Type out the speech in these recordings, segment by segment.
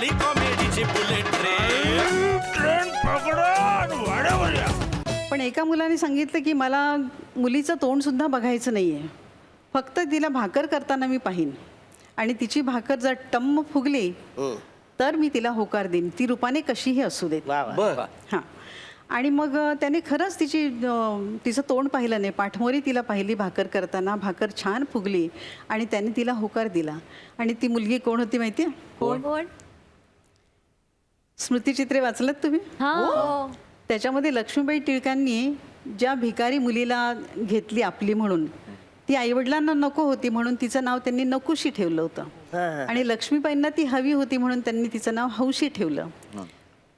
झाली कॉमेडीची bullet train पकडा वाड्यावर या. पण एका मुलाने सांगितलं की मला मुलीचं तोंड सुद्धा बघायचं नाहीये, फक्त तिला भाकर करताना मी पाहीन आणि तिची भाकर जर टम्म फुगली तर मी तिला होकार देईन, ती रूपाने कशीही असू देत. हां. आणि मग त्याने खरंच तिचं तोंड पाहिलं नाही, पाठमोरी तिला पाहिली भाकर करताना, भाकर छान फुगली आणि त्याने तिला होकार दिला. आणि ती मुलगी कोण होती माहिती आहे? कोण? स्मृतिचित्रे वाचलत तुम्ही? त्याच्यामध्ये लक्ष्मीबाई टिळकांनी ज्या भिकारी मुलीला घेतली आपली म्हणून, ती आईवडिलांना नको होती म्हणून तिचं नाव त्यांनी नकुशी ठेवलं होतं. आणि लक्ष्मीबाईंना ती हवी होती म्हणून त्यांनी तिचं नाव हौशी ठेवलं.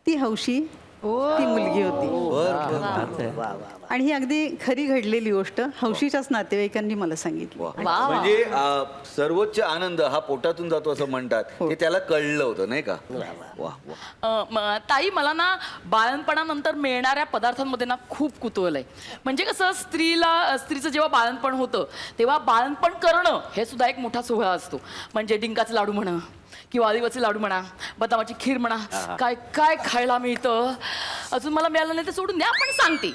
ती हौशी ती मुलगी होती. आणि ही अगदी खरी घडलेली गोष्ट हौशीच्याच नातेवाईकांनी मला सांगितली. म्हणजे सर्वोच्च आनंद हा पोटातून जातो असं म्हणतात, ते त्याला कळलं होतं नाही का? वा. ताई, मला ना बाळणपणानंतर मिळणाऱ्या पदार्थांमध्ये ना खूप कुतूहल आहे. म्हणजे कसं स्त्रीचं जेव्हा बाळणपण होतं तेव्हा बाळणपण करणं हे सुद्धा एक मोठा सोहळा असतो. म्हणजे डिंकाचे लाडू म्हणा किंवा आदिवासी लाडू म्हणा, बदामाची खीर म्हणा, काय काय खायला मिळतं. अजून मला मिळालं नाही ते सोडून द्या, पण सांगते.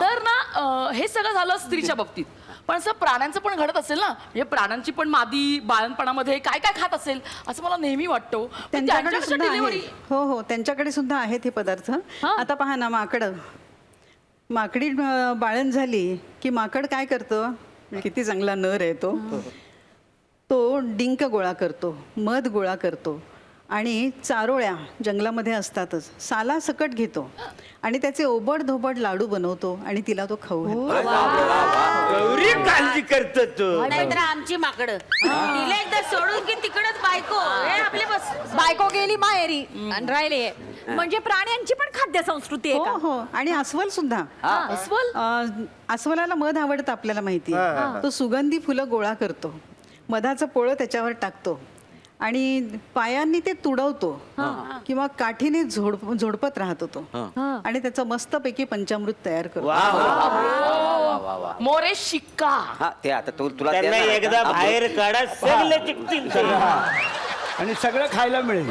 तर ना हे सगळं झालं स्त्रीच्या बाबतीत, पण असं प्राण्यांचं पण घडत असेल ना. म्हणजे प्राण्यांची पण मादी बाळणपणामध्ये काय काय खात असेल असं मला नेहमी वाटतं. त्यांच्याकडे सुद्धा आहे. हो, त्यांच्याकडे सुद्धा आहेत हे पदार्थ. आता पहा ना, माकडी बाळण झाली की माकड काय करतं, किती चांगला नर आहे तो डिंक गोळा करतो, मध गोळा करतो आणि चारोळ्या जंगलामध्ये असतातच साला सकट घेतो आणि त्याचे ओबड धोबड लाडू बनवतो आणि तिला तो खाऊ घालतो. काळजी करतो तू. नाहीतर आमची माकडं तिला एकदा सोडून की तिकडच बायको गेली माहेरी आणि राहिले. म्हणजे प्राण्यांची पण खाद्य संस्कृती आहे. हो. आणि अस्वल सुद्धा. अस्वलाला मध आवडतं आपल्याला माहिती. तो सुगंधी फुलं गोळा करतो, मधाचं पोळं त्याच्यावर टाकतो आणि पायांनी ते तुडवतो किंवा काठीने झोडपत राहतो तो आणि त्याचं मस्तपैकी पंचामृत तयार करतो. मोरे शिक्का. ते आता तुला त्यांना एकदा बाहेर काढा, सगळं चिकतील आणि सगळं खायला मिळेल.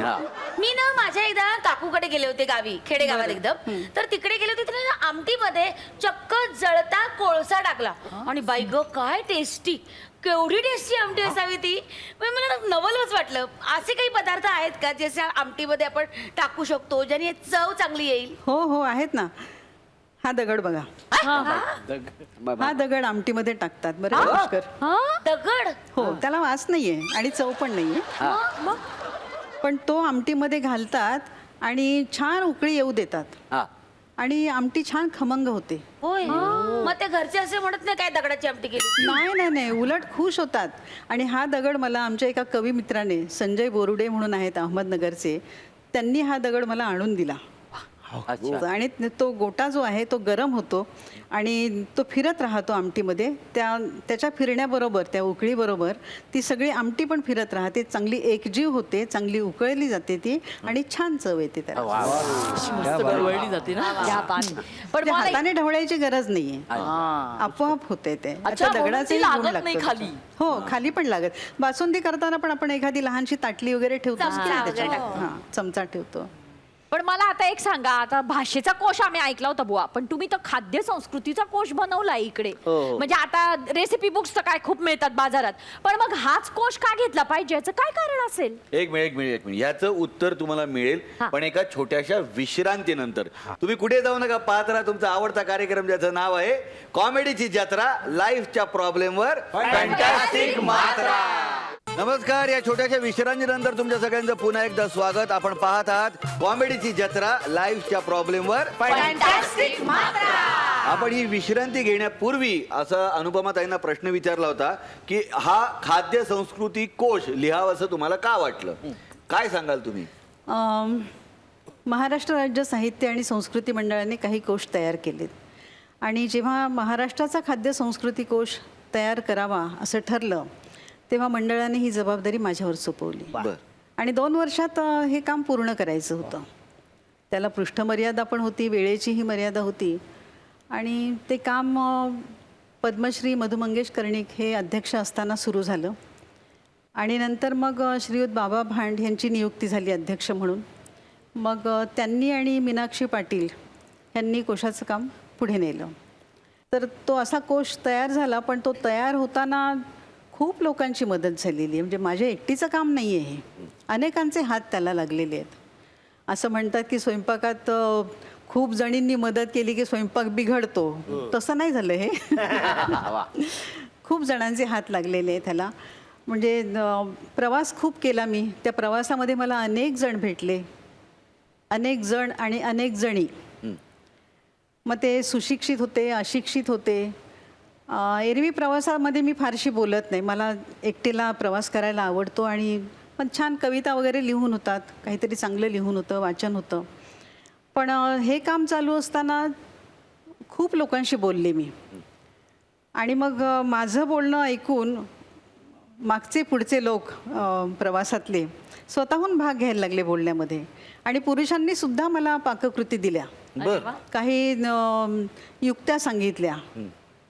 मी ना माझ्या एकदा काकूकडे गेले होते गावी, खेडेगावात एकदम. तर तिकडे गेले होते, तिने आमटीमध्ये चक्क जळता कोळसा टाकला आणि बाई ग काय टेस्टी, केवढी टेस्टी आमटी असावी ती. मला नवलच वाटलं. असे काही पदार्थ आहेत का जे आमटीमध्ये आपण टाकू शकतो ज्याने चव चांगली येईल? हो आहेत ना. हा दगड बघा, हा दगड आमटीमध्ये टाकतात बरं पुष्कर. दगड? हो, त्याला वास नाहीये आणि चव पण नाहीये, पण तो आमटीमध्ये घालतात आणि छान उकळी येऊ देतात आणि आमटी छान खमंग होते. होय. मग ते घरचे असे म्हणत नाही काय दगडाची आमटी केली? नाही, उलट खुश होतात. आणि हा दगड मला आमच्या एका कवी मित्राने, संजय बोरुडे म्हणून आहेत अहमदनगरचे, त्यांनी हा दगड मला आणून दिला. आणि तो गोटा जो आहे तो गरम होतो आणि तो फिरत राहतो आमटीमध्ये. त्याच्या फिरण्याबरोबर, त्या उकळीबरोबर ती सगळी आमटी पण फिरत राहते, चांगली एकजीव होते, चांगली उकळली जाते ती आणि छान चव येते त्याला. जाते ना. पण हाताने ढवळायची गरज नाहीये, आपोआप होते ते. दगडाचे नाही खाली. हो, खाली पण लागत. बासुंदी करताना पण आपण एखादी लहानशी ताटली वगैरे ठेवतो, चमचा ठेवतो. पण मला आता एक सांगा, आता भाषेचा कोश आम्ही ऐकला होता बुवा, पण तुम्ही तर खाद्य संस्कृतीचा कोश बनवला इकडे. म्हणजे आता रेसिपी बुक्स तर काय खूप मिळतात बाजारात, पण मग हाच कोश का घेतला पाहिजे, याचं काय कारण असेल? एक मिनिट याचं उत्तर तुम्हाला मिळेल, पण एका छोट्याशा विश्रांतीनंतर. तुम्ही कुठे जाऊ नका, पाहत राहा तुमचा आवडता कार्यक्रम ज्याचं नाव आहे कॉमेडीची जत्रा, लाईफच्या प्रॉब्लेमवर फॅन्टॅस्टिक मात्रा. नमस्कार, या छोट्याशा विश्रांतीनंतर तुमच्या सगळ्यांचं पुन्हा एकदा स्वागत. आपण पाहत आहात कॉमेडीची जत्रा, लाईफच्या प्रॉब्लेमवर फॅन्टॅस्टिक मात्रा. आपण ही विश्रांती घेण्यापूर्वी असा अनुपमाताईंना प्रश्न विचारला होता की हा खाद्य संस्कृती कोश लिहावा असं तुम्हाला का वाटलं? काय सांगाल तुम्ही? महाराष्ट्र राज्य साहित्य आणि संस्कृती मंडळाने काही कोश तयार केलेत आणि जेव्हा महाराष्ट्राचा खाद्य संस्कृती कोश तयार करावा असं ठरलं तेव्हा मंडळाने ही जबाबदारी माझ्यावर सोपवली आणि 2 वर्षात हे काम पूर्ण करायचं होतं. त्याला पृष्ठमर्यादा पण होती, वेळेचीही मर्यादा होती आणि ते काम पद्मश्री मधु मंगेश कर्णिक हे अध्यक्ष असताना सुरू झालं. आणि नंतर मग श्रीयुत बाबा भांड यांची नियुक्ती झाली अध्यक्ष म्हणून. मग त्यांनी आणि मीनाक्षी पाटील यांनी कोशाचं काम पुढे नेलं. तर तो असा कोश तयार झाला, पण तो तयार होताना खूप लोकांची मदत झालेली आहे. म्हणजे माझ्या एकटीचं काम नाही आहे हे, अनेकांचे हात त्याला लागलेले आहेत. असं म्हणतात की स्वयंपाकात खूप जणींनी मदत केली की स्वयंपाक बिघडतो, तसं नाही झालं हे. खूप जणांचे हात लागलेले आहेत त्याला. म्हणजे प्रवास खूप केला मी. त्या प्रवासामध्ये मला अनेक जण भेटले, अनेक जण आणि अनेक जणी. मग ते सुशिक्षित होते, अशिक्षित होते. एरवी प्रवासामध्ये मी फारशी बोलत नाही, मला एकटीला प्रवास करायला आवडतो. आणि पण छान कविता वगैरे लिहून होतात, काहीतरी चांगलं लिहून होतं, वाचन होतं. पण हे काम चालू असताना खूप लोकांशी बोलले मी. आणि मग माझं बोलणं ऐकून मागचे पुढचे लोक प्रवासातले स्वतःहून भाग घ्यायला लागले बोलण्यामध्ये. आणि पुरुषांनी सुद्धा मला पाककृती दिल्या, काही युक्त्या सांगितल्या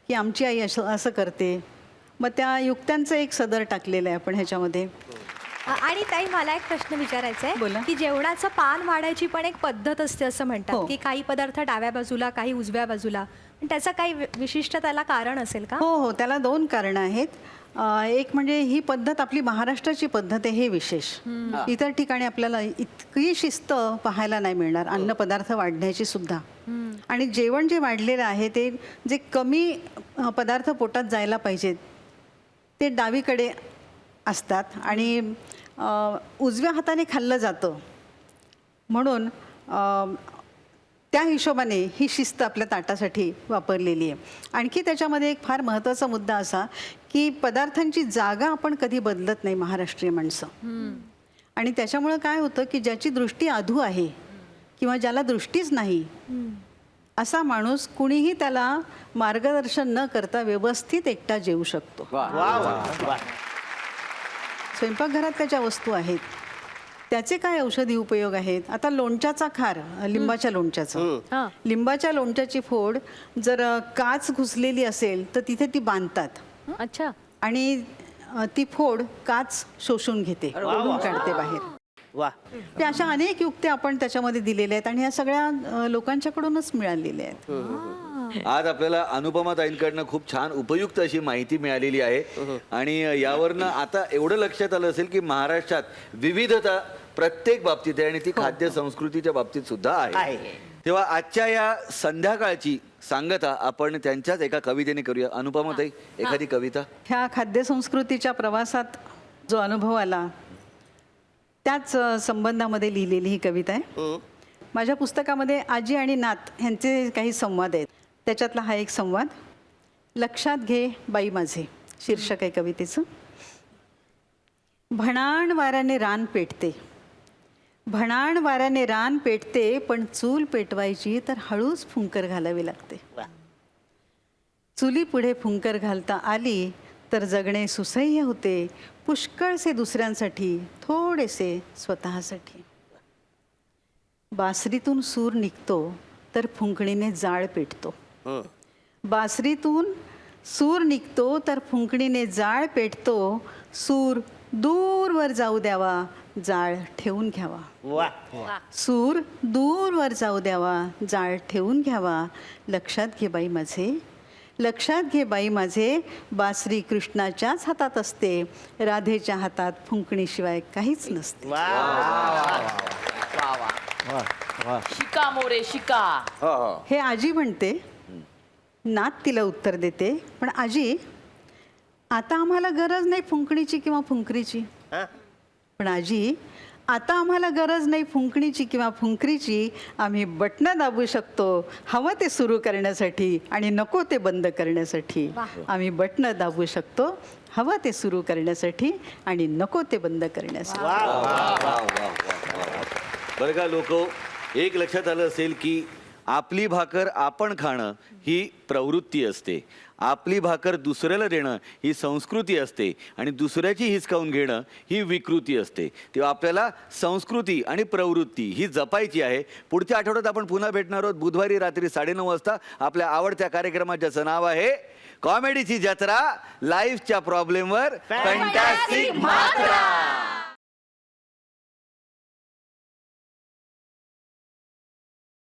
की आमची आई असं करते. मग त्या युक्त्यांचं एक सदर टाकलेलं आहे आपण ह्याच्यामध्ये. आणि ताई, मला एक प्रश्न विचारायचा बोला. आहे की जेवणाचं पान वाढायची पण एक पद्धत असते असं म्हणतात, हो. की काही पदार्थ डाव्या बाजूला, काही उजव्या बाजूला. पण त्याचं काही विशिष्ट त्याला कारण असेल का? हो, त्याला 2 कारणं आहेत. एक म्हणजे ही पद्धत आपली महाराष्ट्राची पद्धत आहे, हे विशेष. इतर ठिकाणी आपल्याला इतकी शिस्त पाहायला नाही मिळणार, अन्नपदार्थ वाढण्याची सुद्धा. आणि जेवण जे वाढलेलं आहे ते जे कमी पदार्थ पोटात जायला पाहिजेत ते डावीकडे असतात आणि उजव्या हाताने खाल्लं जातं. म्हणून त्या हिशोबाने ही शिस्त आपल्या ताटासाठी वापरलेली आहे. आणखी त्याच्यामध्ये एक फार महत्त्वाचा मुद्दा असा की पदार्थांची जागा आपण कधी बदलत नाही महाराष्ट्रीय माणसं. आणि त्याच्यामुळं काय होतं की ज्याची दृष्टी अधू आहे किंवा ज्याला दृष्टीच नाही असा माणूस कुणीही त्याला मार्गदर्शन न करता व्यवस्थित एकटा जेवू शकतो. स्वयंपाकघरात त्याच्या वस्तू आहेत, त्याचे काय औषधी उपयोग आहेत. आता लोणच्याचा खार, लिंबाच्या लोणच्याचा, लिंबाच्या लोणच्याची फोड जर काच घुसलेली असेल तर तिथे ती बांधतात. अच्छा. आणि ती फोड काच शोषून घेते, ओढून काढते बाहेर. वा. त्या अशा अनेक युक्त्या आपण त्याच्यामध्ये दिलेल्या आहेत आणि ह्या सगळ्या लोकांच्याकडूनच मिळालेल्या आहेत. आज आपल्याला अनुपमा ताईंकडनं खूप छान उपयुक्त अशी माहिती मिळालेली आहे. आणि यावरनं आता एवढं लक्षात आलं असेल की महाराष्ट्रात विविधता प्रत्येक बाबतीत आहे आणि ती खाद्य संस्कृतीच्या बाबतीत सुद्धा आहे. तेव्हा आजच्या या संध्याकाळची सांगता आपण त्यांच्याच एका कवितेने करूया. अनुपमा ताई, एखादी कविता. ह्या खाद्यसंस्कृतीच्या प्रवासात जो अनुभव आला त्याच संबंधामध्ये लिहिलेली ही कविता आहे. माझ्या पुस्तकामध्ये आजी आणि नात ह्यांचे काही संवाद आहेत. त्याच्यातला हा एक संवाद, लक्षात घे बाई माझे, शीर्षक आहे कवितेचं. भणाण वाऱ्याने रान पेटते, भणाण वाऱ्याने रान पेटते, पण चूल पेटवायची तर हळूच फुंकर घालावी लागते. चुली पुढे फुंकर घालता आली तर जगणे सुसह्य होते, पुष्कळसे दुसऱ्यांसाठी, थोडेसे स्वतःसाठी. बासरीतून सूर निघतो तर फुंकणीने जाळ पेटतो, बासरीतून सूर निघतो तर फुंकणीने जाळ पेटतो. सूर दूरवर जाऊ द्यावा, जाळ ठेवून घ्यावा. वा. सूर दूरवर जाऊ द्यावा, जाळ ठेवून घ्यावा. लक्षात घे बाई माझे, लक्षात घे बाई माझे, बासरी कृष्णाच्याच हातात असते, राधेच्या हातात फुंकणीशिवाय काहीच नसते. शिका मोरे शिका. हे आजी म्हणते. नात तिला उत्तर देते, पण आजी आता आम्हाला गरज नाही फुंकणीची किंवा फुंकरीची. पण आजी आता आम्हाला गरज नाही फुंकणीची किंवा फुंकरीची, आम्ही बटणं दाबू शकतो हवं ते सुरू करण्यासाठी आणि नको ते बंद करण्यासाठी. आम्ही बटणं दाबू शकतो हवं ते सुरू करण्यासाठी आणि नको ते बंद करण्यासाठी. बरं का लोक, एक लक्षात आलं असेल की आपली भाकर आपण खाणं ही प्रवृत्ती असते, आपली भाकर दुसऱ्याला देणं ही संस्कृती असते आणि दुसऱ्याची हिसकावून घेणं ही विकृती असते. तेव्हा आपल्याला संस्कृती आणि प्रवृत्ती ही जपायची आहे. पुढच्या आठवड्यात आपण पुन्हा भेटणार आहोत बुधवारी रात्री 9:30 वाजता आपल्या आवडत्या कार्यक्रमात, ज्याचं नाव आहे कॉमेडीची जत्रा लाईफच्या प्रॉब्लेमवर फॅन्टॅस्टिक मात्रा.